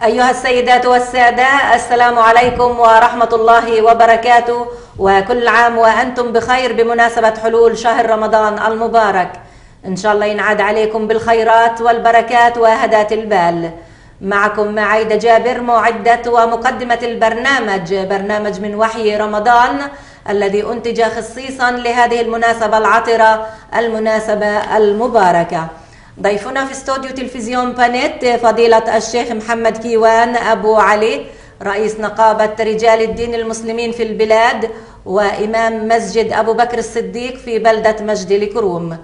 أيها السيدات والسادة، السلام عليكم ورحمة الله وبركاته، وكل عام وأنتم بخير بمناسبة حلول شهر رمضان المبارك. إن شاء الله ينعاد عليكم بالخيرات والبركات وهداة البال. معكم عايدة جابر، معدة ومقدمة البرنامج، برنامج من وحي رمضان الذي أنتج خصيصا لهذه المناسبة العطرة، المناسبة المباركة. ضيفنا في استوديو تلفزيون بانيت فضيلة الشيخ محمد كيوان أبو علي، رئيس نقابة رجال الدين المسلمين في البلاد وإمام مسجد أبو بكر الصديق في بلدة مجد الكروم.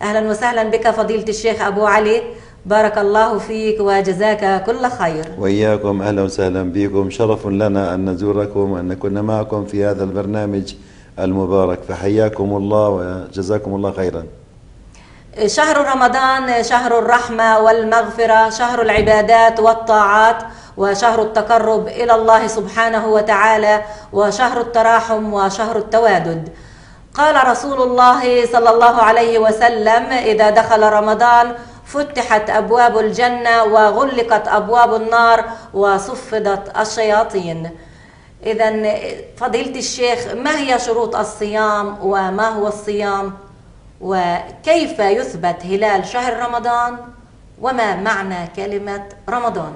أهلا وسهلا بك فضيلة الشيخ أبو علي، بارك الله فيك وجزاك كل خير. وإياكم، أهلا وسهلا بكم، شرف لنا أن نزوركم وأن نكون معكم في هذا البرنامج المبارك، فحياكم الله وجزاكم الله خيرا. شهر رمضان شهر الرحمة والمغفرة، شهر العبادات والطاعات، وشهر التقرب إلى الله سبحانه وتعالى، وشهر التراحم وشهر التوادد. قال رسول الله صلى الله عليه وسلم: إذا دخل رمضان فتحت أبواب الجنة وغلقت أبواب النار وصفدت الشياطين. إذن فضيلة الشيخ، ما هي شروط الصيام وما هو الصيام؟ وكيف يثبت هلال شهر رمضان؟ وما معنى كلمة رمضان؟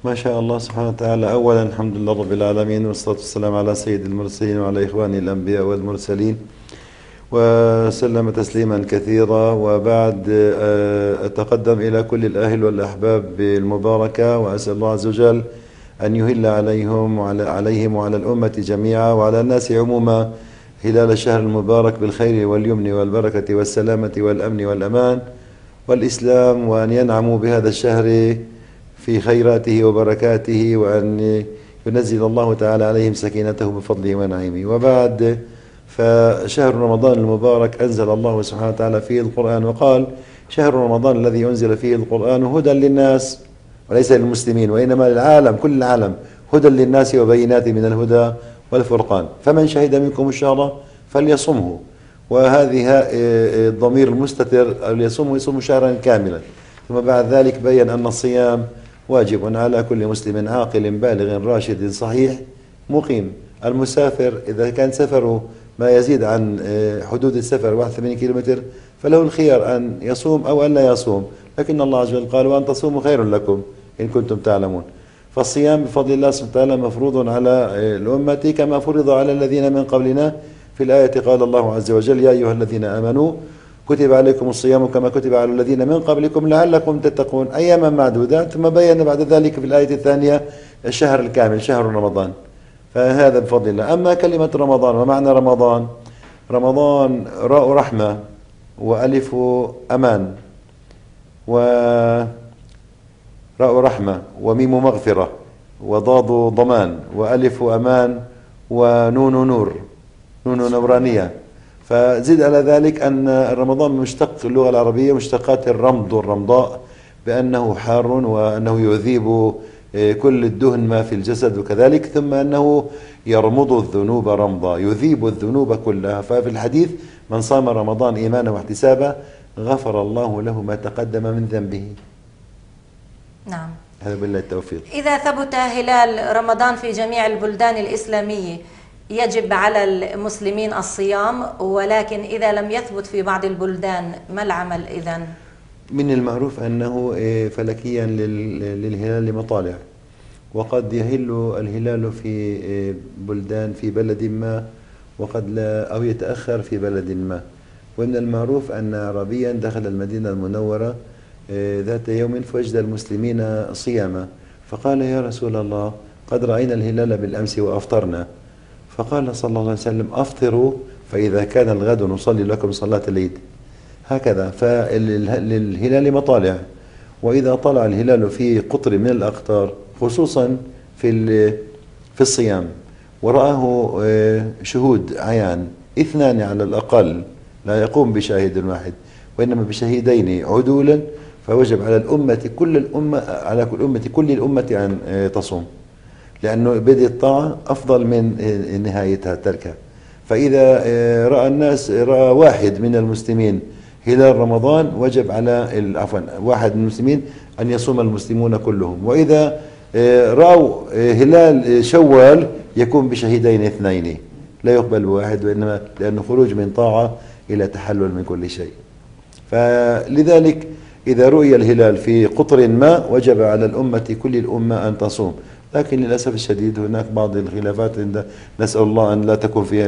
ما شاء الله سبحانه وتعالى. أولا الحمد لله رب العالمين، والصلاة والسلام على سيد المرسلين وعلى إخواني الأنبياء والمرسلين، وسلم تسليما كثيرا. وبعد أتقدم إلى كل الأهل والأحباب المباركة، وأسأل الله عز وجل أن يهل عليهم وعلى الأمة جميعا وعلى الناس عموما هلال الشهر المبارك بالخير واليمن والبركة والسلامة والأمن والأمان والإسلام، وأن ينعموا بهذا الشهر في خيراته وبركاته، وأن ينزل الله تعالى عليهم سكينته بفضله ونعيمه. وبعد، فشهر رمضان المبارك أنزل الله سبحانه وتعالى فيه القرآن، وقال: شهر رمضان الذي أنزل فيه القرآن هدى للناس، وليس للمسلمين وإنما للعالم، كل العالم، هدى للناس وبينات من الهدى والفرقان، فمن شهد منكم الشهر فليصمه. وهذه الضمير المستتر ليصوم، يصوم شهرا كاملا. ثم بعد ذلك بين أن الصيام واجب على كل مسلم عاقل بالغ راشد صحيح مقيم. المسافر إذا كان سفره ما يزيد عن حدود السفر 81 كيلومتر فله الخيار أن يصوم أو أن لا يصوم، لكن الله عز وجل قال: وأن تصوموا خير لكم إن كنتم تعلمون. فالصيام بفضل الله سبحانه وتعالى مفروض على الأمة كما فرض على الذين من قبلنا. في الآية قال الله عز وجل: يا أيها الذين آمنوا كتب عليكم الصيام كما كتب على الذين من قبلكم لعلكم تتقون أياما معدودات. ثم بين بعد ذلك في الآية الثانية الشهر الكامل، شهر رمضان. فهذا بفضل الله. أما كلمة رمضان ومعنى رمضان: رمضان راء رحمة، وألف أمان، وراء رحمة، وميم مغفرة، وضاد ضمان، وألف أمان، ونون نور، نون نورانية. فزد على ذلك أن رمضان مشتق اللغة العربية مشتقات الرمض والرمضاء، بأنه حار وأنه يذيب كل الدهن ما في الجسد، وكذلك ثم أنه يرمض الذنوب رمضا، يذيب الذنوب كلها. ففي الحديث: من صام رمضان إيمانا واحتسابا غفر الله له ما تقدم من ذنبه. نعم، هذا بالله التوفيق. إذا ثبت هلال رمضان في جميع البلدان الإسلامية يجب على المسلمين الصيام، ولكن إذا لم يثبت في بعض البلدان ما العمل إذن؟ من المعروف أنه فلكيا للهلال مطالع، وقد يهل الهلال في بلدان في بلد ما، وقد لا، أو يتأخر في بلد ما. ومن المعروف أن أعرابيا دخل المدينة المنورة ذات يوم فوجد المسلمين صياما، فقال: يا رسول الله، قد رأينا الهلال بالأمس وأفطرنا. فقال صلى الله عليه وسلم: أفطروا، فإذا كان الغد نصلي لكم صلاة العيد. هكذا. فللهلال مطالع، وإذا طلع الهلال في قطر من الأقطار، خصوصا في الصيام، ورآه شهود عيان 2 على الأقل، لا يقوم بشاهد واحد وإنما بشهيدين عدولا، فوجب على الأمة كل الأمة أن تصوم، لأنه بدء الطاعة أفضل من نهايتها تركها. فإذا رأى الناس، رأى واحد من المسلمين هلال رمضان وجب على عفوا واحد من المسلمين أن يصوم المسلمون كلهم، وإذا رأوا هلال شوال يكون بشهيدين اثنين، لا يقبل بواحد، وإنما لأنه خروج من طاعة إلى تحلل من كل شيء. فلذلك إذا رؤي الهلال في قطر ما وجب على الأمة كل الأمة أن تصوم، لكن للأسف الشديد هناك بعض الخلافات نسأل الله أن لا تكون في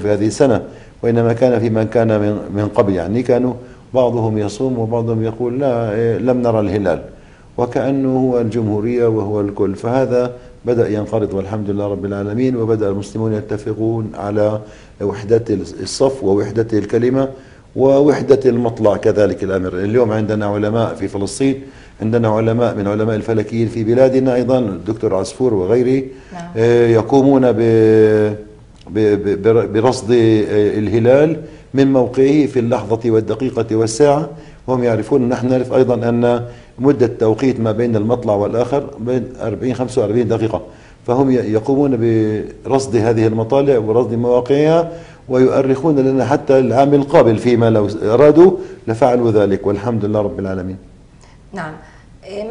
هذه السنة، وإنما كان في من كان من قبل، يعني كانوا بعضهم يصوم وبعضهم يقول لا لم نرى الهلال، وكأنه هو الجمهورية وهو الكل. فهذا بدأ ينقرض والحمد لله رب العالمين، وبدأ المسلمون يتفقون على وحدة الصف ووحدة الكلمة ووحدة المطلع. كذلك الأمر اليوم عندنا علماء في فلسطين، عندنا علماء من علماء الفلكيين في بلادنا أيضا، الدكتور عصفور وغيره، يقومون برصد الهلال من موقعه في اللحظة والدقيقة والساعة، وهم يعرفون، نحن نعرف أيضا أن مدة توقيت ما بين المطلع والآخر بين 40-45 دقيقة، فهم يقومون برصد هذه المطالع ورصد مواقعها، ويؤرخون لنا حتى العام القابل فيما لو أرادوا لفعلوا ذلك، والحمد لله رب العالمين. نعم.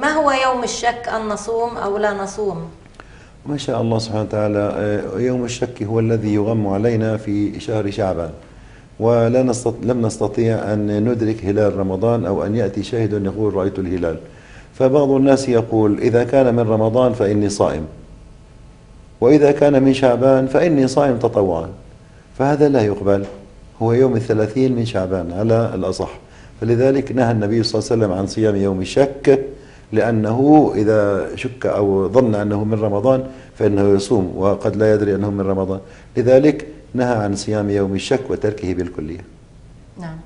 ما هو يوم الشك، أن نصوم أو لا نصوم؟ ما شاء الله سبحانه وتعالى، يوم الشك هو الذي يغم علينا في شهر شعبان، لم نستطيع أن ندرك هلال رمضان أو أن يأتي شاهد يقول رأيت الهلال. فبعض الناس يقول إذا كان من رمضان فإني صائم، وإذا كان من شعبان فإني صائم تطوعا، فهذا لا يقبل، هو يوم 30 من شعبان على الأصح. فلذلك نهى النبي صلى الله عليه وسلم عن صيام يوم الشك، لأنه إذا شك أو ظن أنه من رمضان فإنه يصوم وقد لا يدري أنه من رمضان، لذلك نهى عن صيام يوم الشك وتركه بالكلية. نعم.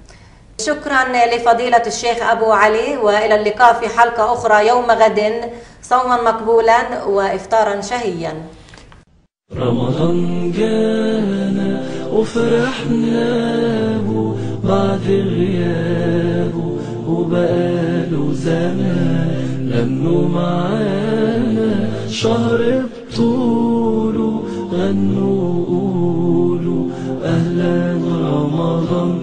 شكرا لفضيلة الشيخ أبو علي، وإلى اللقاء في حلقة أخرى يوم غد، صوما مقبولا وإفطارا شهيا. رمضان جانا وفرحناه بعد غيابه، وبقاله زمان لأنه معانا شهر بطوله، غنوا وقولوا أهلا رمضان.